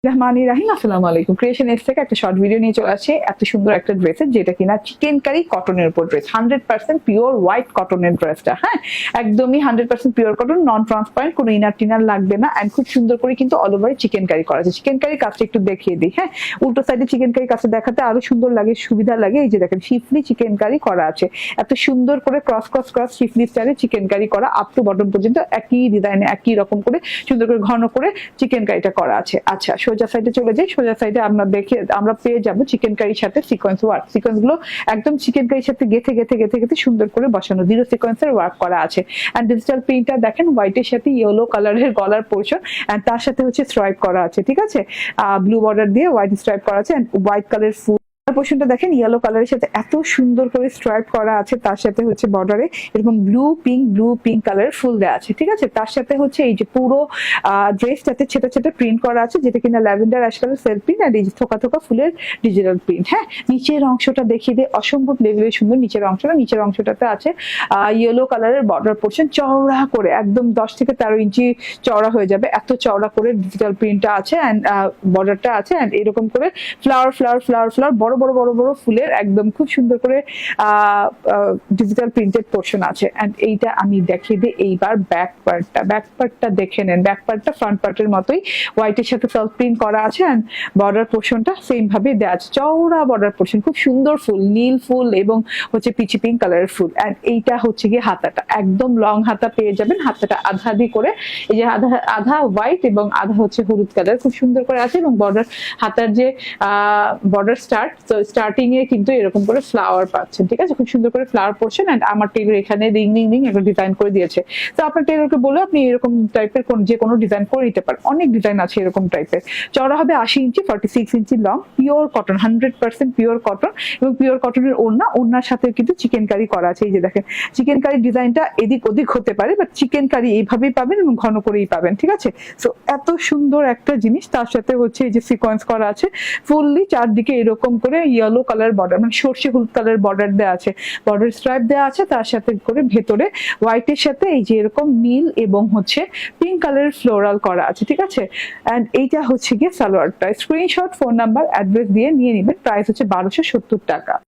রহমানি রাহিম, আসসালামু আলাইকুম। Creation S থেকে একটা শর্ট ভিডিও নিয়ে চলে আসছে এত সুন্দর একটা ড্রেসের, যেটা কিনা চিকেন কারি কটনের উপর ড্রেস, 100% পিওর হোয়াইট কটনের ড্রেসটা। হ্যাঁ, একদমই 100% পিওর কটন, নন ট্রান্সপারেন্ট, কোনো ইনার টিনার লাগবে না। এন্ড খুব সুন্দর করে কিন্তু অল ওভার চিকেন কারি করা আছে। চিকেন কারি কাজটা একটু দেখিয়ে দিই। হ্যাঁ, উল্টো সাইডে চিকেন কারি কাছে দেখাতে আরো সুন্দর লাগে, সুবিধা লাগে। এই যে দেখেন শিফলি চিকেন কারি করা আছে, এত সুন্দর করে ক্রস ক্রস ক্রস শিফলি স্টাইলে চিকেন কারি করা, আপ টু বটম পর্যন্ত একই ডিজাইনে একই রকম করে সুন্দর করে ঘন করে চিকেন কারিটা করা আছে। আচ্ছা, সোজা সাইডে চলে যাই। সোজা সাইডে আমরা পেয়ে যাবো চিকেন কারির সাথে সিকোয়েন্স ওয়ার্ক। সিকোয়েন্স গুলো একদম চিকেন কারির সাথে গেথে গেথে গেথে গেথে সুন্দর করে বসানো, জিরো সিকোয়েন্সের ওয়ার্ক করা আছে। এন্ড ডিজিটাল প্রিন্টটা দেখেন, হোয়াইটের সাথে ইয়েলো কালারের গলার পোর্শন, এন্ড তার সাথে হচ্ছে স্ট্রাইপ করা আছে। ঠিক আছে, ব্লু বর্ডার দিয়ে হোয়াইট স্ট্রাইপ করা আছে, এন্ড হোয়াইট কালার ফুল পোর্শনটা দেখেন ইয়েলো কালারের সাথে এত সুন্দর করে স্ট্রাইপ করা আছে। তার সাথে হচ্ছে বর্ডারে এরকম ব্লু পিঙ্ক কালারের ফুল দেওয়া আছে। ঠিক আছে, তার সাথে হচ্ছে এই যে পুরো ড্রেসটাতে ছেটা ছেটা প্রিন্ট করা আছে, যেটা কিনা lavender ash colour self print, আর এই যে থোকা থোকা ফুলের ডিজিটাল প্রিন্ট। হ্যাঁ, নিচের অংশটা দেখিয়ে দিয়ে অসম্ভব লেভেলের সুন্দর। নিচের অংশটাতে আছে ইয়েলো কালারের বর্ডার পোর্শন, চওড়া করে একদম 10 থেকে 13 ইঞ্চি চওড়া হয়ে যাবে, এত চওড়া করে ডিজিটাল প্রিন্টটা আছে এন্ড বর্ডারটা আছে। এন্ড এরকম করে ফ্লাওয়ার ফ্লাওয়ার ফ্লাওয়ার ফ্লাওয়ার বড় বড় বড় বড় ফুলের একদম খুব সুন্দর করে ডিজিটাল প্রিন্টেড পোর্শন আছে। এন্ড এইটা আমি দেখিয়ে দিই এইবার ব্যাক পার্টটা দেখে নেন। ব্যাক পার্টটা ফ্রন্ট পার্টের মতোই হোয়াইটের সাথে সেলফ প্রিন্ট করা আছে, এন্ড বর্ডার পোর্শনটা সেম ভাবে দেওয়া আছে, চওড়া বর্ডার পোর্শন, খুব সুন্দর ফুল, নীল ফুল এবং হচ্ছে পিচি পিঙ্ক কালারের ফুল। এন্ড এইটা হচ্ছে গিয়ে হাতাটা, একদম লং হাতা পেয়ে যাবেন। হাতাটা আধা আধি করে, এই যে আধা হোয়াইট এবং আধা হচ্ছে হলুদ কালার, খুব সুন্দর করে আছে। এবং হাতার যে বর্ডার স্টার্টিং এ কিন্তু এরকম করে ফ্লাওয়ার পাচ্ছেন। ঠিক আছে, খুব সুন্দর করে ফ্লাওয়ার পোর্শন। এন্ড আমার টেলর এখানে রিং একটা ডিজাইন করে দিয়েছে। তো আপনার টেলরকে বলে আপনি এরকম টাইপের যে কোনো ডিজাইন করে নিতে পারেন। অনেক ডিজাইন আছে এরকম টাইপের। চওড়া হবে 80 inch, 46 inch long, pure cotton, 100% pure cotton. এবং পিওর কটনের ওড়নার সাথে কিন্তু চিকেন কারি করা আছে। এই যে দেখেন, চিকেন কারি ডিজাইনটা এদিক ওদিক হতে পারে, বাট চিকেন কারি এইভাবেই পাবেন এবং ঘন করেই পাবেন। ঠিক আছে, সো এত সুন্দর একটা জিনিস। তার সাথে হচ্ছে এই যে সিকোয়েন্স করা আছে ফুললি চারদিকে এরকম করে ইয়েলো কালার বর্ডার, মানে সর্ষে হলুদ কালার বর্ডার দেওয়া আছে, বর্ডার স্ট্রাইপ দেওয়া আছে। তার সাথে করে ভেতরে হোয়াইটের সাথে এই যে এরকম নীল এবং হচ্ছে পিঙ্ক কালারের ফ্লোরাল করা আছে। ঠিক আছে, এন্ড এইটা হচ্ছে গিয়ে সালোয়ারটা। স্ক্রিনশট, ফোন নাম্বার, অ্যাড্রেস দিয়ে নিয়ে নেবেন। প্রাইস হচ্ছে 1270 টাকা।